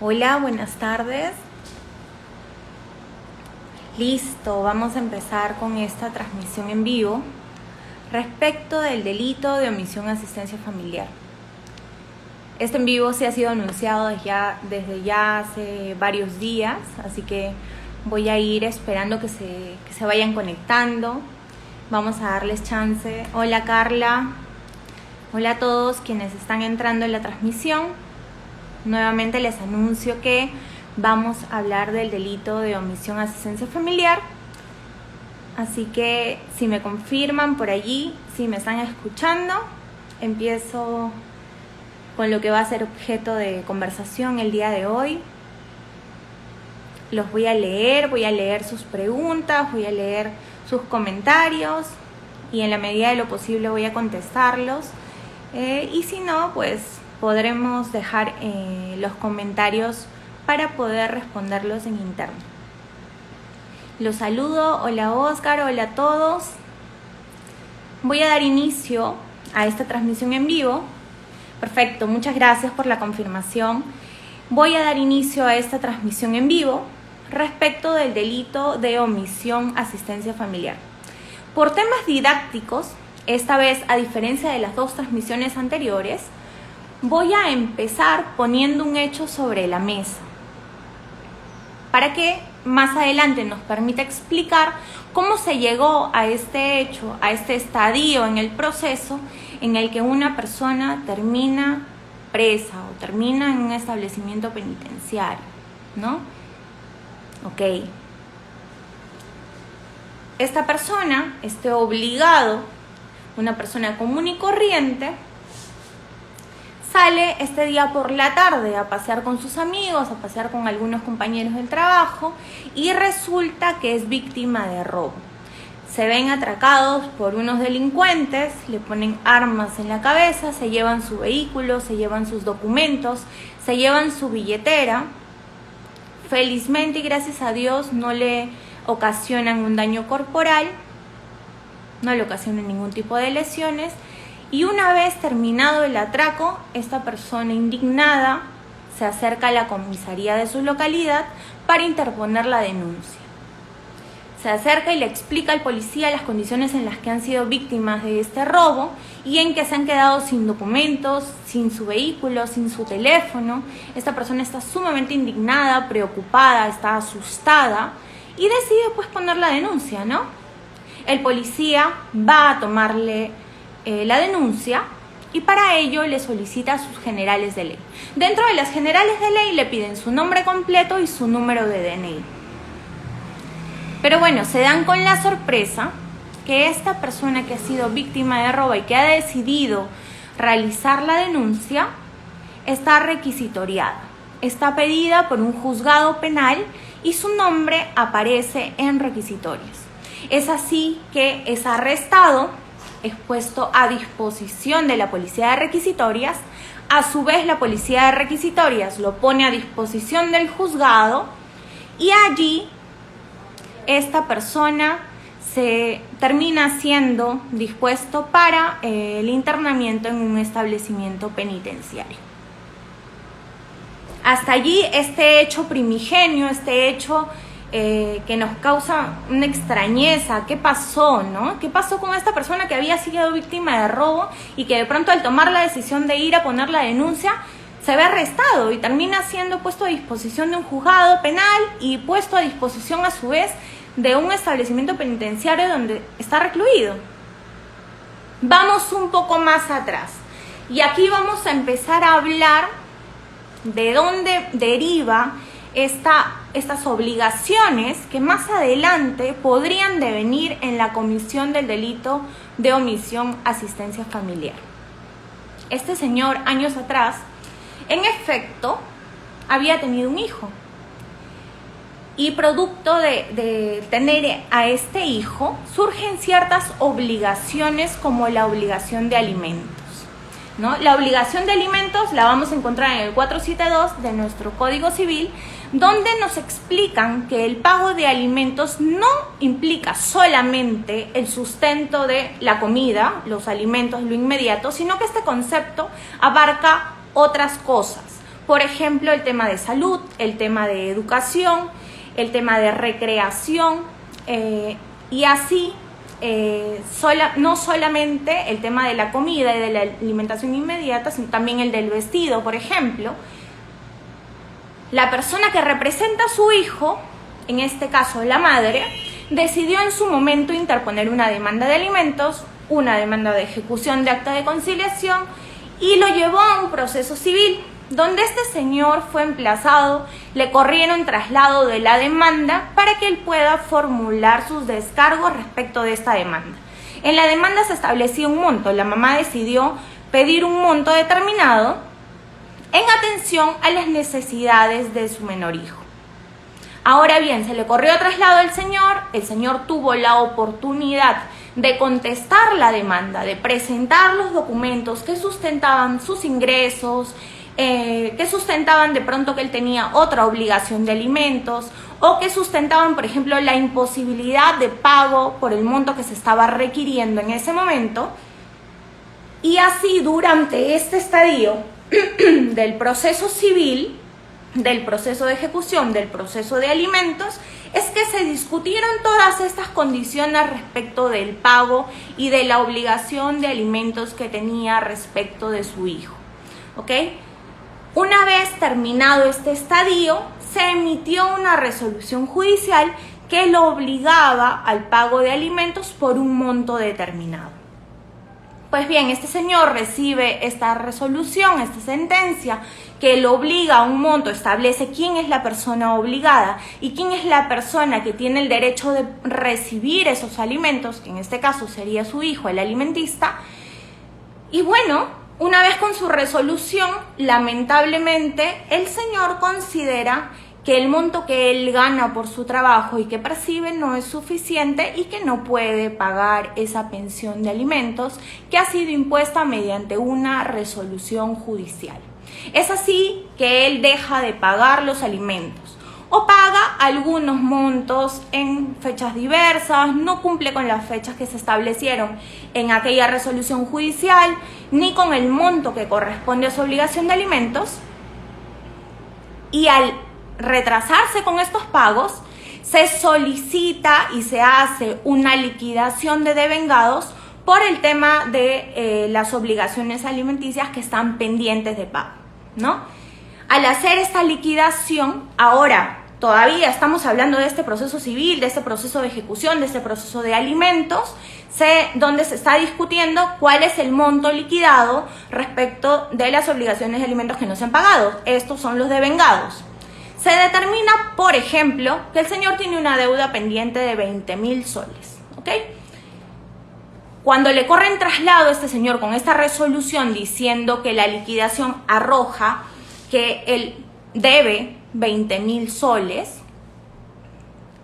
Hola, buenas tardes. Listo, vamos a empezar con esta transmisión en vivo respecto del delito de omisión a asistencia familiar. Este en vivo sí ha sido anunciado desde ya hace varios días, así que voy a ir esperando que se vayan conectando. Vamos a darles chance. Hola Carla, hola a todos quienes están entrando en la transmisión. Nuevamente les anuncio que vamos a hablar del delito de omisión a asistencia familiar. Así que si me confirman por allí, si me están escuchando, empiezo con lo que va a ser objeto de conversación el día de hoy. Los voy a leer sus preguntas, voy a leer sus comentarios y en la medida de lo posible voy a contestarlos. Y si no, pues podremos dejar los comentarios para poder responderlos en interno. Los saludo, hola Oscar, hola a todos. Voy a dar inicio a esta transmisión en vivo. Perfecto, muchas gracias por la confirmación. Voy a dar inicio a esta transmisión en vivo respecto del delito de omisión a asistencia familiar. Por temas didácticos, esta vez a diferencia de las dos transmisiones anteriores, voy a empezar poniendo un hecho sobre la mesa para que más adelante nos permita explicar cómo se llegó a este hecho, a este estadio en el proceso en el que una persona termina presa o termina en un establecimiento penitenciario, ¿no? Ok. Esta persona, obligado, una persona común y corriente, sale este día por la tarde a pasear con sus amigos, a pasear con algunos compañeros del trabajo y resulta que es víctima de robo. Se ven atracados por unos delincuentes, le ponen armas en la cabeza, se llevan su vehículo, se llevan sus documentos, se llevan su billetera. Felizmente y gracias a Dios no le ocasionan un daño corporal, no le ocasionan ningún tipo de lesiones. Y una vez terminado el atraco, esta persona indignada se acerca a la comisaría de su localidad para interponer la denuncia. Se acerca y le explica al policía las condiciones en las que han sido víctimas de este robo y en que se han quedado sin documentos, sin su vehículo, sin su teléfono. Esta persona está sumamente indignada, preocupada, está asustada y decide pues poner la denuncia, ¿no? El policía va a tomarle la denuncia y para ello le solicita sus generales de ley. Dentro de las generales de ley le piden su nombre completo y su número de DNI. Pero bueno, se dan con la sorpresa que esta persona que ha sido víctima de robo y que ha decidido realizar la denuncia está requisitoriada, está pedida por un juzgado penal y su nombre aparece en requisitorios. Es así que es arrestado, es puesto a disposición de la policía de requisitorias, a su vez la policía de requisitorias lo pone a disposición del juzgado y allí esta persona se termina siendo dispuesto para el internamiento en un establecimiento penitenciario. Hasta allí este hecho primigenio, este hecho que nos causa una extrañeza. ¿Qué pasó, no? ¿Qué pasó con esta persona que había sido víctima de robo y que de pronto al tomar la decisión de ir a poner la denuncia se ve arrestado y termina siendo puesto a disposición de un juzgado penal y puesto a disposición a su vez de un establecimiento penitenciario donde está recluido? Vamos un poco más atrás y aquí vamos a empezar a hablar de dónde deriva estas obligaciones que más adelante podrían devenir en la comisión del delito de omisión a asistencia familiar. Este señor, años atrás, en efecto, había tenido un hijo. Y producto de tener a este hijo, surgen ciertas obligaciones como la obligación de alimentos, ¿no? La obligación de alimentos la vamos a encontrar en el 472 de nuestro Código Civil, donde nos explican que el pago de alimentos no implica solamente el sustento de la comida, los alimentos, lo inmediato, sino que este concepto abarca otras cosas. Por ejemplo, el tema de salud, el tema de educación, el tema de recreación, y así no solamente el tema de la comida y de la alimentación inmediata, sino también el del vestido. Por ejemplo, la persona que representa a su hijo, en este caso la madre, decidió en su momento interponer una demanda de alimentos, una demanda de ejecución de acta de conciliación, y lo llevó a un proceso civil, donde este señor fue emplazado, le corrieron traslado de la demanda para que él pueda formular sus descargos respecto de esta demanda. En la demanda se establecía un monto, la mamá decidió pedir un monto determinado en atención a las necesidades de su menor hijo. Ahora bien, se le corrió traslado al señor, el señor tuvo la oportunidad de contestar la demanda, de presentar los documentos que sustentaban sus ingresos, que sustentaban de pronto que él tenía otra obligación de alimentos, o que sustentaban, por ejemplo, la imposibilidad de pago por el monto que se estaba requiriendo en ese momento. Y así, durante este estadio del proceso civil, del proceso de ejecución, del proceso de alimentos, es que se discutieron todas estas condiciones respecto del pago y de la obligación de alimentos que tenía respecto de su hijo. ¿Ok? Una vez terminado este estadio, se emitió una resolución judicial que lo obligaba al pago de alimentos por un monto determinado. Pues bien, este señor recibe esta resolución, esta sentencia, que lo obliga a un monto, establece quién es la persona obligada y quién es la persona que tiene el derecho de recibir esos alimentos, que en este caso sería su hijo, el alimentista. Y bueno, una vez con su resolución, lamentablemente, el señor considera que el monto que él gana por su trabajo y que percibe no es suficiente y que no puede pagar esa pensión de alimentos que ha sido impuesta mediante una resolución judicial. Es así que él deja de pagar los alimentos o paga algunos montos en fechas diversas, no cumple con las fechas que se establecieron en aquella resolución judicial, ni con el monto que corresponde a su obligación de alimentos, y al retrasarse con estos pagos, se solicita y se hace una liquidación de devengados por el tema de las obligaciones alimenticias que están pendientes de pago, ¿no? Al hacer esta liquidación, ahora todavía estamos hablando de este proceso civil, de este proceso de ejecución, de este proceso de alimentos, donde se está discutiendo cuál es el monto liquidado respecto de las obligaciones de alimentos que no se han pagado. Estos son los devengados. Se determina, por ejemplo, que el señor tiene una deuda pendiente de 20.000 soles, ¿ok? Cuando le corren traslado a este señor con esta resolución diciendo que la liquidación arroja que él debe 20.000 soles,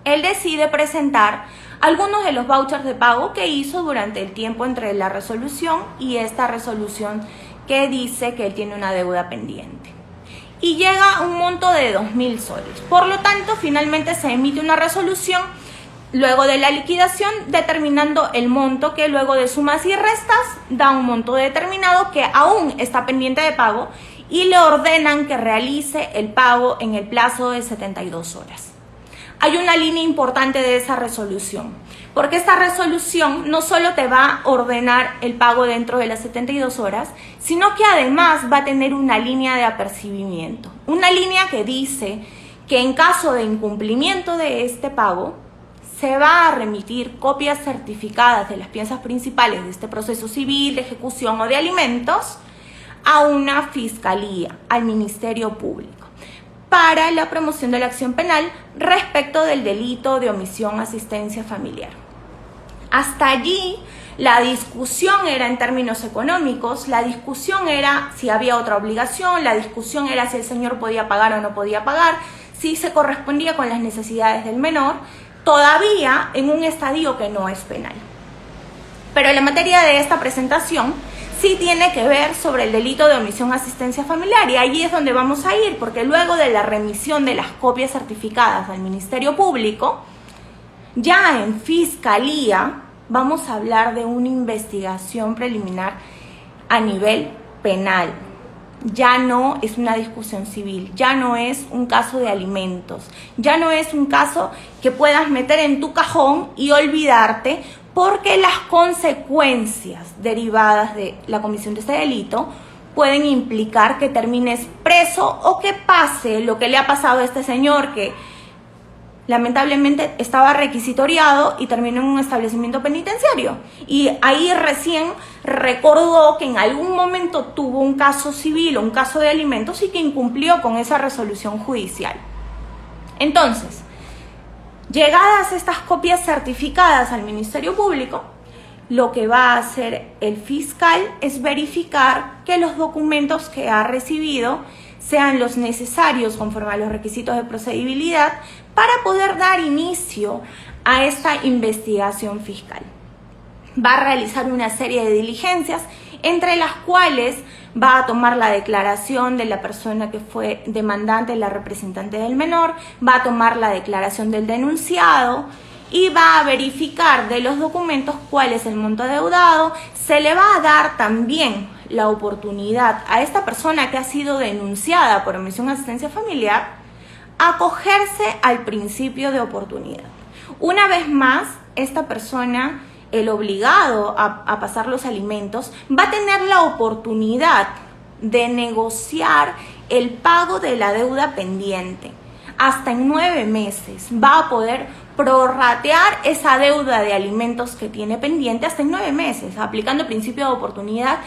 él decide presentar algunos de los vouchers de pago que hizo durante el tiempo entre la resolución y esta resolución que dice que él tiene una deuda pendiente. Y llega a un monto de 2.000 soles. Por lo tanto, finalmente se emite una resolución luego de la liquidación determinando el monto que luego de sumas y restas da un monto determinado que aún está pendiente de pago y le ordenan que realice el pago en el plazo de 72 horas. Hay una línea importante de esa resolución, porque esta resolución no solo te va a ordenar el pago dentro de las 72 horas, sino que además va a tener una línea de apercibimiento. Una línea que dice que en caso de incumplimiento de este pago, se va a remitir copias certificadas de las piezas principales de este proceso civil, de ejecución o de alimentos a una fiscalía, al Ministerio Público, para la promoción de la acción penal respecto del delito de omisión asistencia familiar. Hasta allí la discusión era en términos económicos, la discusión era si había otra obligación, la discusión era si el señor podía pagar o no podía pagar, si se correspondía con las necesidades del menor, todavía en un estadio que no es penal. Pero la materia de esta presentación sí tiene que ver sobre el delito de omisión asistencia familiar, y allí es donde vamos a ir, porque luego de la remisión de las copias certificadas al Ministerio Público, ya en fiscalía vamos a hablar de una investigación preliminar a nivel penal, ya no es una discusión civil, ya no es un caso de alimentos, ya no es un caso que puedas meter en tu cajón y olvidarte, porque las consecuencias derivadas de la comisión de este delito pueden implicar que termines preso o que pase lo que le ha pasado a este señor, que lamentablemente estaba requisitoriado y terminó en un establecimiento penitenciario. Y ahí recién recordó que en algún momento tuvo un caso civil o un caso de alimentos y que incumplió con esa resolución judicial. Entonces, llegadas estas copias certificadas al Ministerio Público, lo que va a hacer el fiscal es verificar que los documentos que ha recibido sean los necesarios conforme a los requisitos de procedibilidad para poder dar inicio a esta investigación fiscal. Va a realizar una serie de diligencias, entre las cuales va a tomar la declaración de la persona que fue demandante, la representante del menor, va a tomar la declaración del denunciado y va a verificar de los documentos cuál es el monto adeudado. Se le va a dar también la oportunidad a esta persona que ha sido denunciada por omisión de asistencia familiar a acogerse al principio de oportunidad. Una vez más, esta persona, el obligado a pasar los alimentos, va a tener la oportunidad de negociar el pago de la deuda pendiente. Hasta en 9 meses va a poder prorratear esa deuda de alimentos que tiene pendiente hasta en 9 meses, aplicando el principio de oportunidad,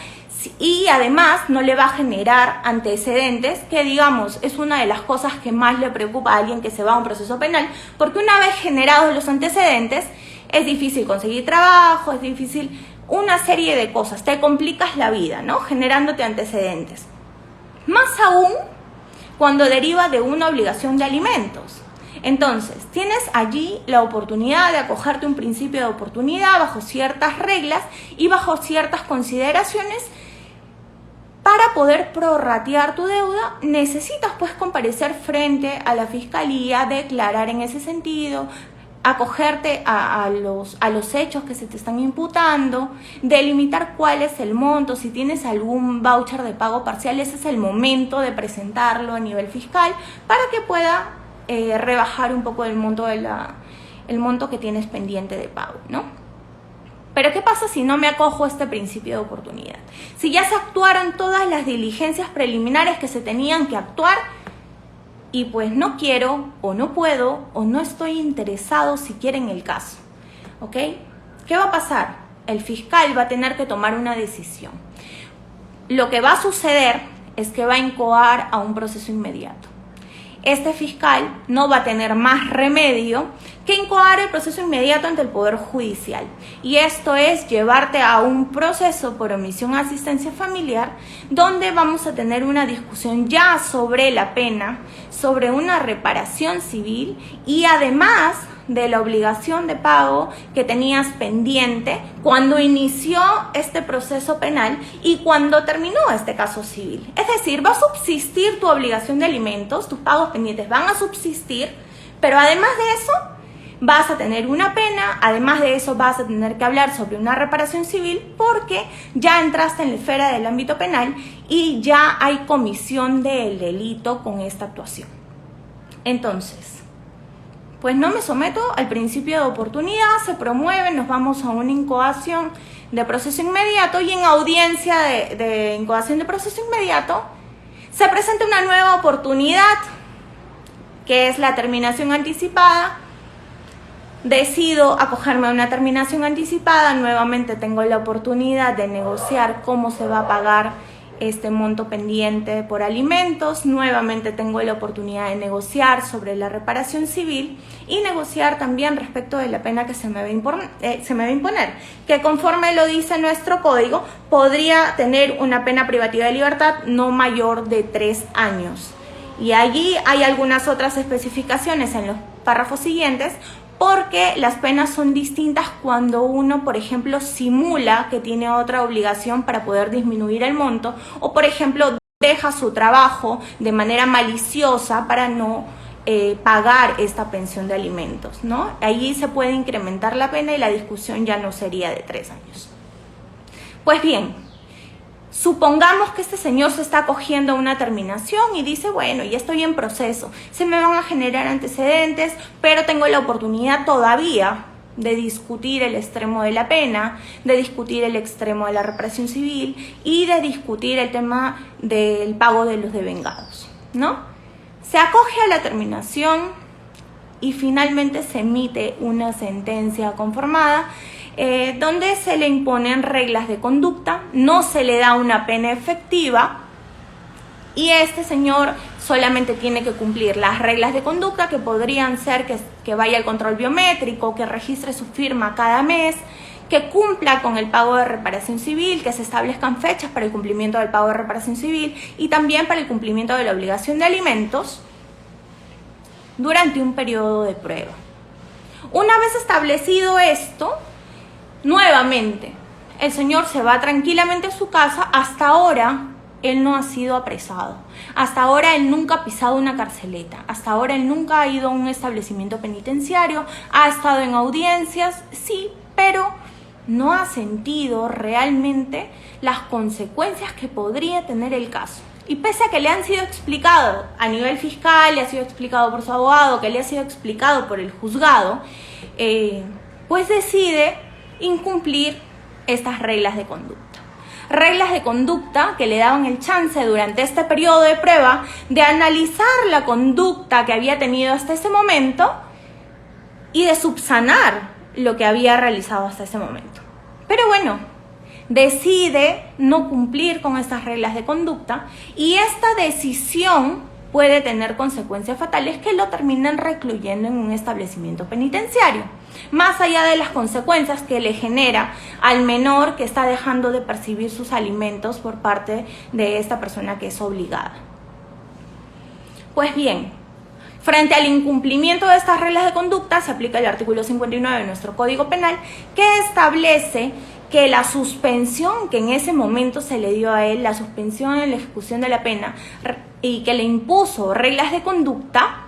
y además no le va a generar antecedentes, que digamos es una de las cosas que más le preocupa a alguien que se va a un proceso penal, porque una vez generados los antecedentes es difícil conseguir trabajo, es difícil una serie de cosas, te complicas la vida, ¿no? Generándote antecedentes. Más aún cuando deriva de una obligación de alimentos. Entonces, tienes allí la oportunidad de acogerte a un principio de oportunidad bajo ciertas reglas y bajo ciertas consideraciones. Para poder prorratear tu deuda, necesitas pues comparecer frente a la fiscalía, declarar en ese sentido, acogerte a los hechos que se te están imputando, delimitar cuál es el monto. Si tienes algún voucher de pago parcial, ese es el momento de presentarlo a nivel fiscal para que pueda rebajar un poco el monto que tienes pendiente de pago, ¿no? Pero ¿qué pasa si no me acojo a este principio de oportunidad? Si ya se actuaron todas las diligencias preliminares que se tenían que actuar y pues no quiero o no puedo o no estoy interesado siquiera en el caso, ¿ok? ¿Qué va a pasar? El fiscal va a tener que tomar una decisión. Lo que va a suceder es que va a incoar a un proceso inmediato. Este fiscal no va a tener más remedio que incoar el proceso inmediato ante el Poder Judicial. Y esto es llevarte a un proceso por omisión de asistencia familiar, donde vamos a tener una discusión ya sobre la pena, sobre una reparación civil y además de la obligación de pago que tenías pendiente cuando inició este proceso penal y cuando terminó este caso civil. Es decir, va a subsistir tu obligación de alimentos, tus pagos pendientes van a subsistir, pero además de eso vas a tener una pena, además de eso vas a tener que hablar sobre una reparación civil porque ya entraste en la esfera del ámbito penal y ya hay comisión del delito con esta actuación. Entonces, pues no me someto al principio de oportunidad, se promueve, nos vamos a una incoación de proceso inmediato y en audiencia de incoación de proceso inmediato se presenta una nueva oportunidad, que es la terminación anticipada. Decido acogerme a una terminación anticipada, nuevamente tengo la oportunidad de negociar cómo se va a pagar este monto pendiente por alimentos, nuevamente tengo la oportunidad de negociar sobre la reparación civil y negociar también respecto de la pena que se me va a imponer, que conforme lo dice nuestro código, podría tener una pena privativa de libertad no mayor de 3 años. Y allí hay algunas otras especificaciones en los párrafos siguientes, porque las penas son distintas cuando uno, por ejemplo, simula que tiene otra obligación para poder disminuir el monto, o por ejemplo, deja su trabajo de manera maliciosa para no pagar esta pensión de alimentos, ¿no? Allí se puede incrementar la pena y la discusión ya no sería de 3 años. Pues bien, Supongamos que este señor se está acogiendo a una terminación y dice, bueno, ya estoy en proceso, se me van a generar antecedentes, pero tengo la oportunidad todavía de discutir el extremo de la pena, de discutir el extremo de la reparación civil y de discutir el tema del pago de los devengados, ¿no? Se acoge a la terminación y finalmente se emite una sentencia conformada donde se le imponen reglas de conducta, no se le da una pena efectiva y este señor solamente tiene que cumplir las reglas de conducta, que podrían ser que vaya al control biométrico, que registre su firma cada mes, que cumpla con el pago de reparación civil, que se establezcan fechas para el cumplimiento del pago de reparación civil y también para el cumplimiento de la obligación de alimentos durante un periodo de prueba. Una vez establecido esto, nuevamente el señor se va tranquilamente a su casa. Hasta ahora él no ha sido apresado, hasta ahora él nunca ha pisado una carceleta, hasta ahora él nunca ha ido a un establecimiento penitenciario, ha estado en audiencias, sí, pero no ha sentido realmente las consecuencias que podría tener el caso. Y pese a que le han sido explicado a nivel fiscal, le ha sido explicado por su abogado, que le ha sido explicado por el juzgado, pues decide incumplir estas reglas de conducta. Reglas de conducta que le daban el chance durante este periodo de prueba de analizar la conducta que había tenido hasta ese momento y de subsanar lo que había realizado hasta ese momento. Pero bueno, decide no cumplir con estas reglas de conducta y esta decisión puede tener consecuencias fatales que lo terminan recluyendo en un establecimiento penitenciario, más allá de las consecuencias que le genera al menor que está dejando de percibir sus alimentos por parte de esta persona que es obligada. Pues bien, frente al incumplimiento de estas reglas de conducta se aplica el artículo 59 de nuestro Código Penal, que establece que la suspensión que en ese momento se le dio a él, la suspensión en la ejecución de la pena y que le impuso reglas de conducta,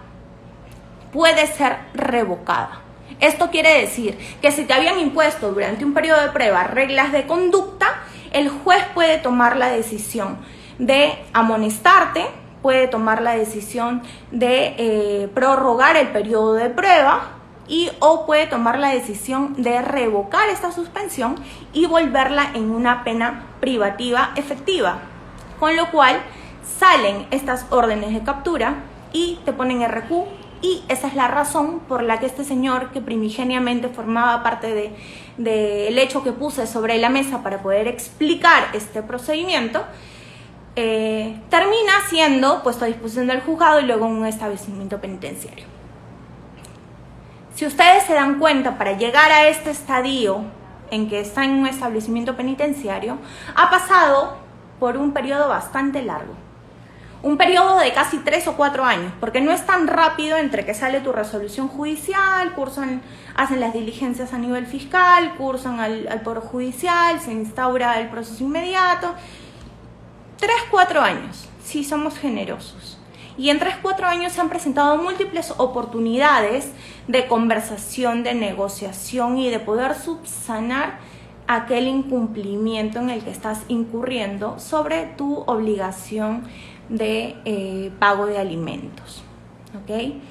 puede ser revocada. Esto quiere decir que si te habían impuesto durante un periodo de prueba reglas de conducta, el juez puede tomar la decisión de amonestarte, puede tomar la decisión de prorrogar el periodo de prueba o puede tomar la decisión de revocar esta suspensión y volverla en una pena privativa efectiva, con lo cual salen estas órdenes de captura y te ponen RQ, y esa es la razón por la que este señor, que primigeniamente formaba parte del hecho que puse sobre la mesa para poder explicar este procedimiento, termina siendo puesto a disposición del juzgado y luego en un establecimiento penitenciario. Si ustedes se dan cuenta, para llegar a este estadio en que está en un establecimiento penitenciario, ha pasado por un periodo bastante largo. Un periodo de casi 3 o 4 años, porque no es tan rápido entre que sale tu resolución judicial, hacen las diligencias a nivel fiscal, cursan al Poder Judicial, se instaura el proceso inmediato. 3 o 4 años, si somos generosos. Y en 3 o 4 años se han presentado múltiples oportunidades de conversación, de negociación y de poder subsanar aquel incumplimiento en el que estás incurriendo sobre tu obligación de pago de alimentos. ¿Okay?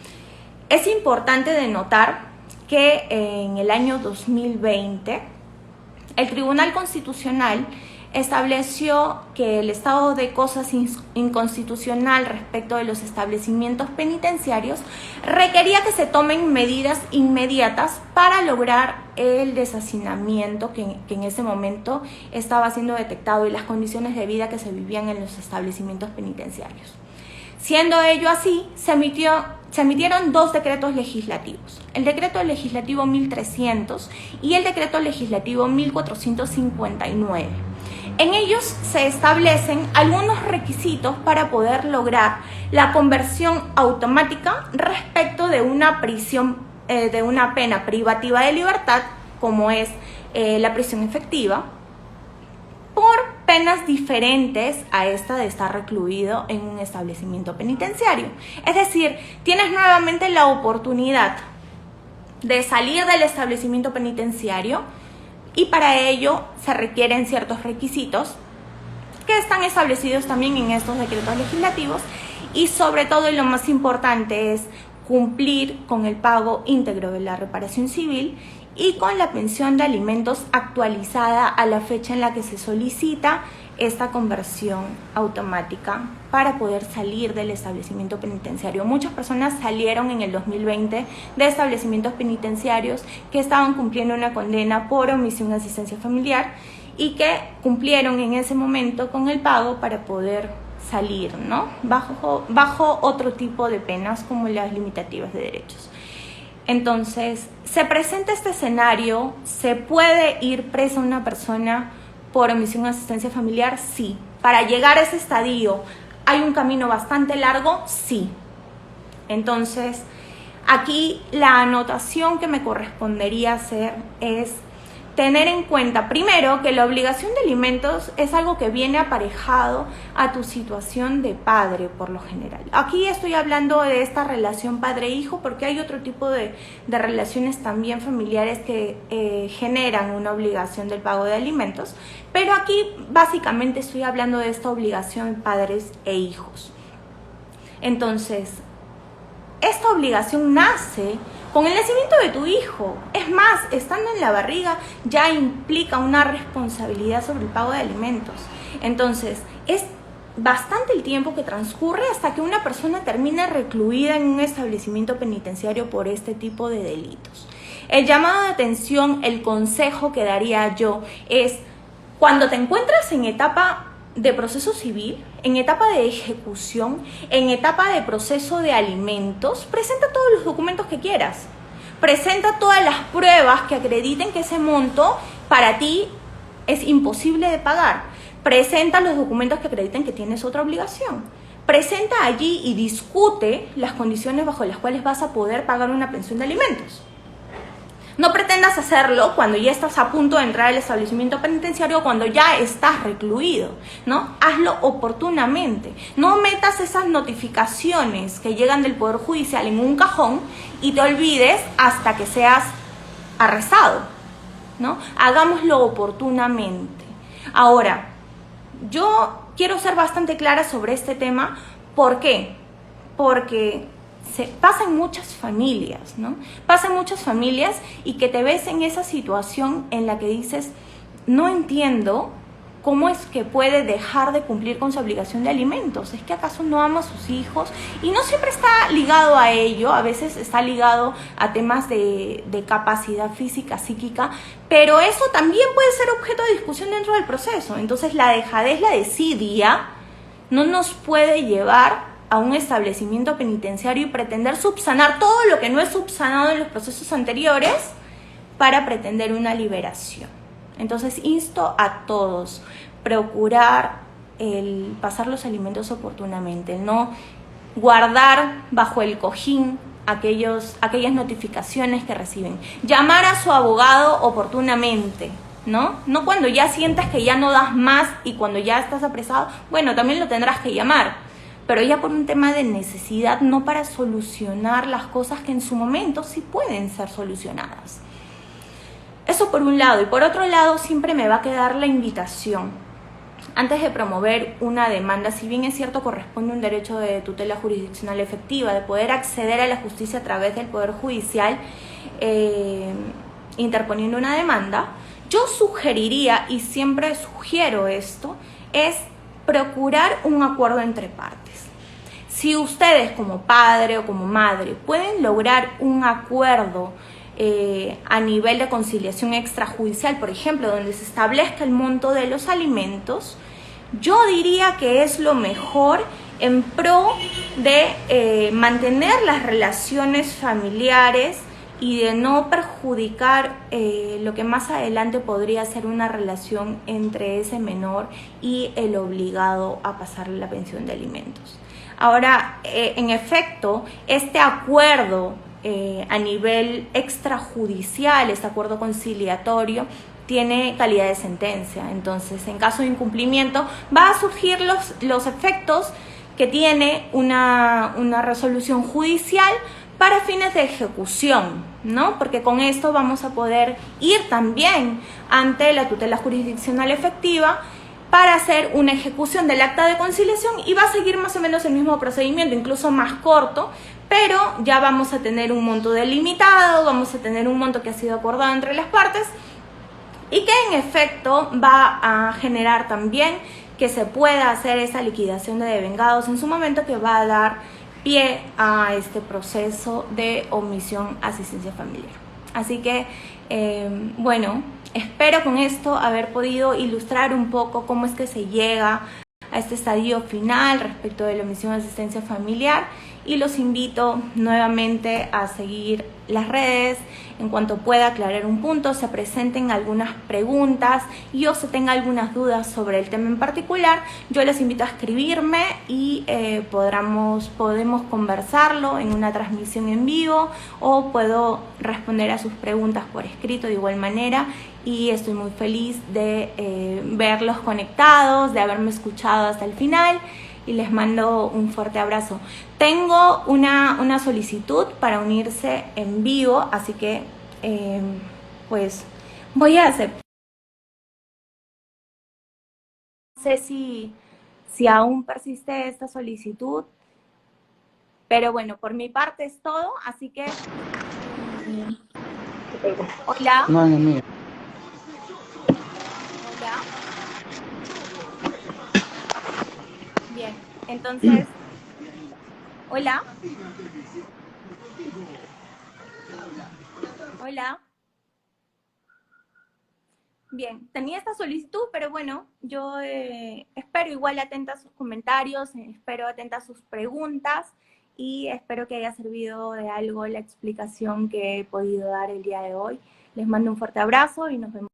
Es importante denotar que en el año 2020 el Tribunal Constitucional estableció que el estado de cosas inconstitucional respecto de los establecimientos penitenciarios requería que se tomen medidas inmediatas para lograr el deshacinamiento que en ese momento estaba siendo detectado y las condiciones de vida que se vivían en los establecimientos penitenciarios. Siendo ello así, se emitieron 2 decretos legislativos, el decreto legislativo 1300 y el decreto legislativo 1459. En ellos se establecen algunos requisitos para poder lograr la conversión automática respecto de una pena privativa de libertad, como es la prisión efectiva, por penas diferentes a esta de estar recluido en un establecimiento penitenciario. Es decir, tienes nuevamente la oportunidad de salir del establecimiento penitenciario y para ello se requieren ciertos requisitos que están establecidos también en estos decretos legislativos. Y sobre todo, y lo más importante, es cumplir con el pago íntegro de la reparación civil y con la pensión de alimentos actualizada a la fecha en la que se solicita esta conversión automática para poder salir del establecimiento penitenciario. Muchas personas salieron en el 2020 de establecimientos penitenciarios que estaban cumpliendo una condena por omisión de asistencia familiar y que cumplieron en ese momento con el pago para poder salir, ¿no? Bajo otro tipo de penas como las limitativas de derechos. Entonces, se presenta este escenario, ¿se puede ir presa una persona por omisión de asistencia familiar? Sí. Para llegar a ese estadio, ¿hay un camino bastante largo? Sí. Entonces, aquí la anotación que me correspondería hacer es tener en cuenta, primero, que la obligación de alimentos es algo que viene aparejado a tu situación de padre, por lo general. Aquí estoy hablando de esta relación padre-hijo, porque hay otro tipo de relaciones también familiares que generan una obligación del pago de alimentos, pero aquí básicamente estoy hablando de esta obligación de padres e hijos. Entonces, esta obligación nace con el nacimiento de tu hijo. Es más, estando en la barriga ya implica una responsabilidad sobre el pago de alimentos. Entonces, es bastante el tiempo que transcurre hasta que una persona termina recluida en un establecimiento penitenciario por este tipo de delitos. El llamado de atención, el consejo que daría yo es, cuando te encuentras en etapa de proceso civil, en etapa de ejecución, en etapa de proceso de alimentos, presenta todos los documentos que quieras. Presenta todas las pruebas que acrediten que ese monto para ti es imposible de pagar. Presenta los documentos que acrediten que tienes otra obligación. Presenta allí y discute las condiciones bajo las cuales vas a poder pagar una pensión de alimentos. No pretendas hacerlo cuando ya estás a punto de entrar al establecimiento penitenciario o cuando ya estás recluido, ¿no? Hazlo oportunamente. No metas esas notificaciones que llegan del Poder Judicial en un cajón y te olvides hasta que seas arrestado, ¿no? Hagámoslo oportunamente. Ahora, yo quiero ser bastante clara sobre este tema. ¿Por qué? Porque pasa en muchas familias, ¿no? Pasa en muchas familias y que te ves en esa situación en la que dices, no entiendo cómo es que puede dejar de cumplir con su obligación de alimentos. ¿Es que acaso no ama a sus hijos? Y no siempre está ligado a ello, a veces está ligado a temas de capacidad física, psíquica, pero eso también puede ser objeto de discusión dentro del proceso. Entonces la dejadez, la desidia, no nos puede llevar a un establecimiento penitenciario y pretender subsanar todo lo que no es subsanado en los procesos anteriores para pretender una liberación. Entonces insto a todos, procurar el pasar los alimentos oportunamente, el no guardar bajo el cojín aquellas notificaciones que reciben, llamar a su abogado oportunamente, ¿no? No cuando ya sientas que ya no das más y cuando ya estás apresado, bueno, también lo tendrás que llamar, pero ya por un tema de necesidad, no para solucionar las cosas que en su momento sí pueden ser solucionadas. Eso por un lado. Y por otro lado, siempre me va a quedar la invitación. Antes de promover una demanda, si bien es cierto corresponde un derecho de tutela jurisdiccional efectiva, de poder acceder a la justicia a través del Poder Judicial, interponiendo una demanda, yo sugeriría, y siempre sugiero esto, es procurar un acuerdo entre partes. Si ustedes como padre o como madre pueden lograr un acuerdo a nivel de conciliación extrajudicial, por ejemplo, donde se establezca el monto de los alimentos, yo diría que es lo mejor en pro de mantener las relaciones familiares y de no perjudicar lo que más adelante podría ser una relación entre ese menor y el obligado a pasarle la pensión de alimentos. Ahora, en efecto, este acuerdo a nivel extrajudicial, este acuerdo conciliatorio, tiene calidad de sentencia. Entonces, en caso de incumplimiento, va a surgir los efectos que tiene una resolución judicial para fines de ejecución, ¿no? Porque con esto vamos a poder ir también ante la tutela jurisdiccional efectiva para hacer una ejecución del acta de conciliación y va a seguir más o menos el mismo procedimiento, incluso más corto, pero ya vamos a tener un monto delimitado, vamos a tener un monto que ha sido acordado entre las partes y que en efecto va a generar también que se pueda hacer esa liquidación de devengados en su momento, que va a dar pie a este proceso de omisión asistencia familiar. Así que, bueno, espero con esto haber podido ilustrar un poco cómo es que se llega a este estadio final respecto de la omisión asistencia familiar, y los invito nuevamente a seguir las redes. En cuanto pueda aclarar un punto, se presenten algunas preguntas y o se tenga algunas dudas sobre el tema en particular, yo les invito a escribirme y podemos conversarlo en una transmisión en vivo, o puedo responder a sus preguntas por escrito de igual manera, y estoy muy feliz de verlos conectados, de haberme escuchado hasta el final, y les mando un fuerte abrazo. Tengo una solicitud para unirse en vivo, así que pues voy a aceptar. No sé si aún persiste esta solicitud, pero bueno, por mi parte es todo, así que hola, No, no, mío. hola. Bien, entonces, hola, hola. Bien, tenía esta solicitud, pero bueno, yo espero igual atenta a sus comentarios, espero atenta a sus preguntas, y espero que haya servido de algo la explicación que he podido dar el día de hoy. Les mando un fuerte abrazo y nos vemos.